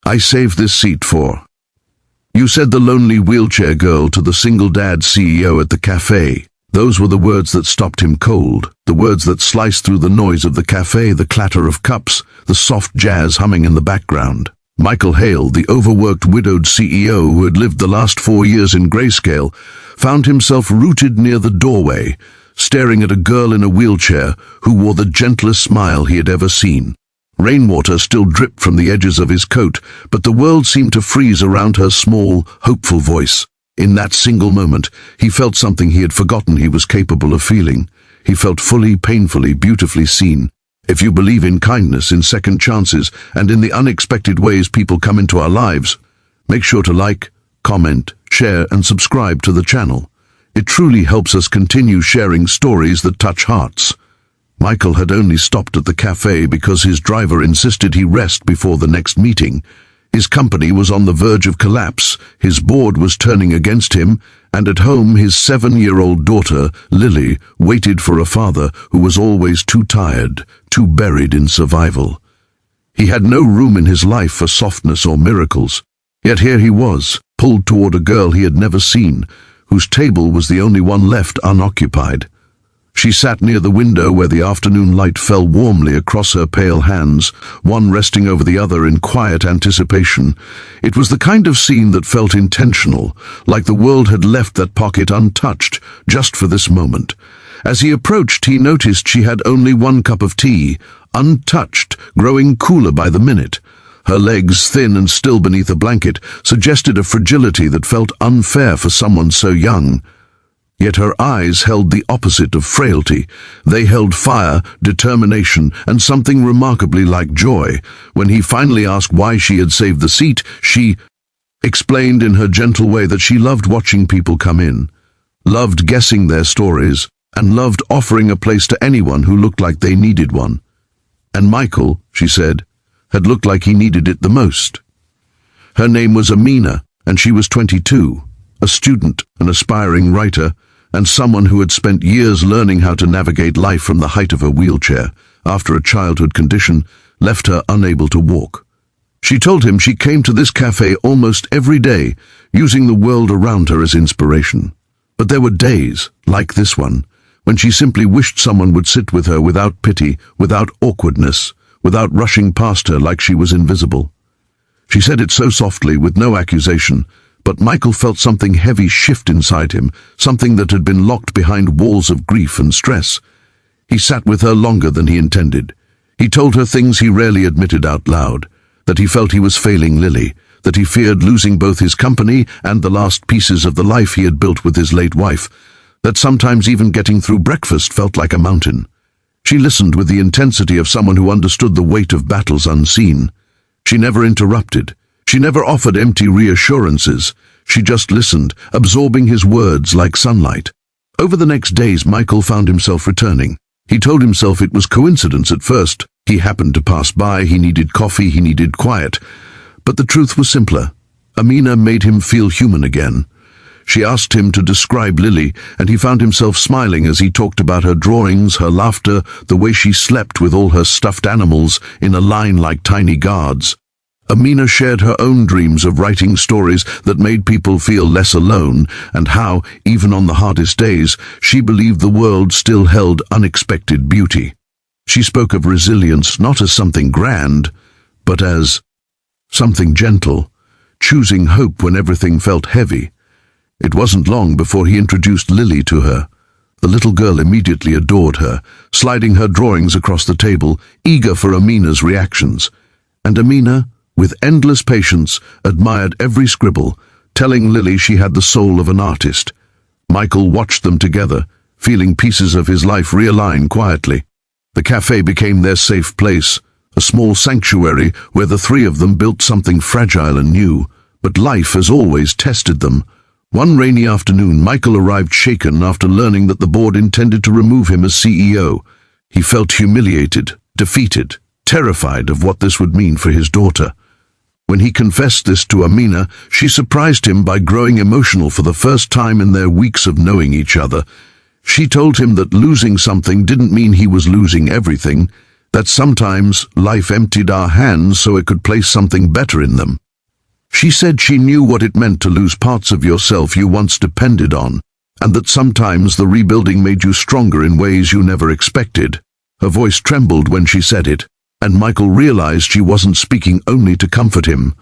I saved this seat for. You said the lonely wheelchair girl to the single dad CEO at the cafe. Those were the words that stopped him cold, the words that sliced through the noise of the cafe, the clatter of cups, the soft jazz humming in the background. Michael Hale, the overworked widowed CEO who had lived the last 4 years in grayscale, found himself rooted near the doorway, staring at a girl in a wheelchair who wore the gentlest smile he had ever seen. Rainwater still dripped from the edges of his coat, but the world seemed to freeze around her small, hopeful voice. In that single moment, he felt something he had forgotten he was capable of feeling. He felt fully, painfully, beautifully seen. If you believe in kindness, in second chances, and in the unexpected ways people come into our lives, make sure to like, comment, share, and subscribe to the channel. It truly helps us continue sharing stories that touch hearts. Michael had only stopped at the cafe because his driver insisted he rest before the next meeting. His company was on the verge of collapse, his board was turning against him, and at home his 7-year-old daughter, Lily, waited for a father who was always too tired, too buried in survival. He had no room in his life for softness or miracles. Yet here he was, pulled toward a girl he had never seen, whose table was the only one left unoccupied. She sat near the window where the afternoon light fell warmly across her pale hands, one resting over the other in quiet anticipation. It was the kind of scene that felt intentional, like the world had left that pocket untouched, just for this moment. As he approached, he noticed she had only 1 cup of tea, untouched, growing cooler by the minute. Her legs, thin and still beneath a blanket, suggested a fragility that felt unfair for someone so young. Yet her eyes held the opposite of frailty. They held fire, determination, and something remarkably like joy. When he finally asked why she had saved the seat, she explained in her gentle way that she loved watching people come in, loved guessing their stories, and loved offering a place to anyone who looked like they needed one. And Michael, she said, had looked like he needed it the most. Her name was Amina, and she was 22, a student, an aspiring writer, and someone who had spent years learning how to navigate life from the height of her wheelchair, after a childhood condition left her unable to walk. She told him she came to this cafe almost every day, using the world around her as inspiration. But there were days, like this one, when she simply wished someone would sit with her without pity, without awkwardness, without rushing past her like she was invisible. She said it so softly, with no accusation, but Michael felt something heavy shift inside him, something that had been locked behind walls of grief and stress. He sat with her longer than he intended. He told her things he rarely admitted out loud, that he felt he was failing Lily, that he feared losing both his company and the last pieces of the life he had built with his late wife, that sometimes even getting through breakfast felt like a mountain. She listened with the intensity of someone who understood the weight of battles unseen. She never interrupted. She never offered empty reassurances. She just listened, absorbing his words like sunlight. Over the next days, Michael found himself returning. He told himself it was coincidence at first. He happened to pass by, he needed coffee, he needed quiet. But the truth was simpler. Amina made him feel human again. She asked him to describe Lily, and he found himself smiling as he talked about her drawings, her laughter, the way she slept with all her stuffed animals in a line like tiny guards. Amina shared her own dreams of writing stories that made people feel less alone, and how, even on the hardest days, she believed the world still held unexpected beauty. She spoke of resilience not as something grand, but as something gentle, choosing hope when everything felt heavy. It wasn't long before he introduced Lily to her. The little girl immediately adored her, sliding her drawings across the table, eager for Amina's reactions. And Amina, with endless patience, admired every scribble, telling Lily she had the soul of an artist. Michael watched them together, feeling pieces of his life realign quietly. The cafe became their safe place, a small sanctuary where the three of them built something fragile and new, but life as always tested them. One rainy afternoon, Michael arrived shaken after learning that the board intended to remove him as CEO. He felt humiliated, defeated, terrified of what this would mean for his daughter. When he confessed this to Amina, she surprised him by growing emotional for the first time in their weeks of knowing each other. She told him that losing something didn't mean he was losing everything. that sometimes life emptied our hands so it could place something better in them. She said she knew what it meant to lose parts of yourself you once depended on, and that sometimes the rebuilding made you stronger in ways you never expected. Her voice trembled when she said it, and Michael realized she wasn't speaking only to comfort him.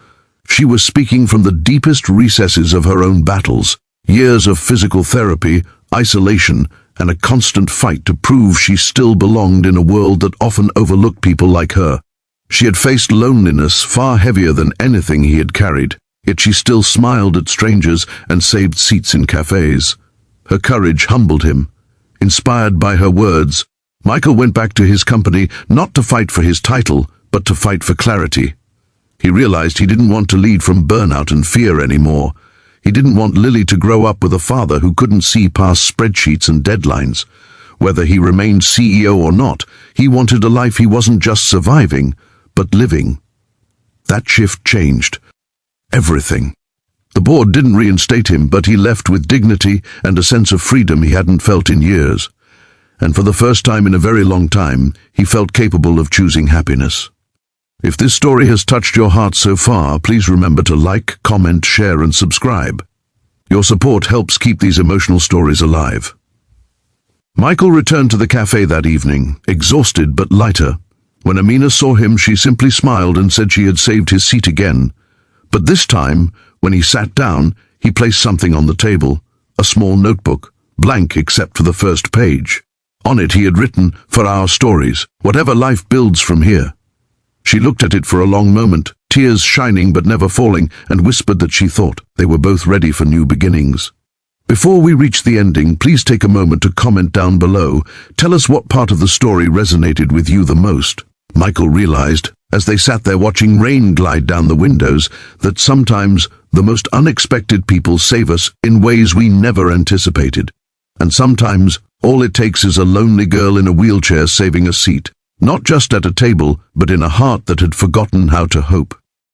She was speaking from the deepest recesses of her own battles, years of physical therapy, isolation, and a constant fight to prove she still belonged in a world that often overlooked people like her. She had faced loneliness far heavier than anything he had carried, yet she still smiled at strangers and saved seats in cafes. Her courage humbled him. Inspired by her words, Michael went back to his company not to fight for his title, but to fight for clarity. He realized he didn't want to lead from burnout and fear anymore. He didn't want Lily to grow up with a father who couldn't see past spreadsheets and deadlines. Whether he remained CEO or not, he wanted a life he wasn't just surviving, but living. That shift changed everything. The board didn't reinstate him, but he left with dignity and a sense of freedom he hadn't felt in years. And for the first time in a very long time, he felt capable of choosing happiness. If this story has touched your heart so far, please remember to like, comment, share, and subscribe. Your support helps keep these emotional stories alive. Michael returned to the cafe that evening, exhausted but lighter. When Amina saw him, she simply smiled and said she had saved his seat again. But this time, when he sat down, he placed something on the table, a small notebook, blank except for the first page. On it he had written, "For our stories, whatever life builds from here." She looked at it for a long moment, tears shining but never falling, and whispered that she thought they were both ready for new beginnings. Before we reach the ending, please take a moment to comment down below. Tell us what part of the story resonated with you the most. Michael realized, as they sat there watching rain glide down the windows, that sometimes the most unexpected people save us in ways we never anticipated. And sometimes all it takes is a lonely girl in a wheelchair saving a seat, not just at a table, but in a heart that had forgotten how to hope.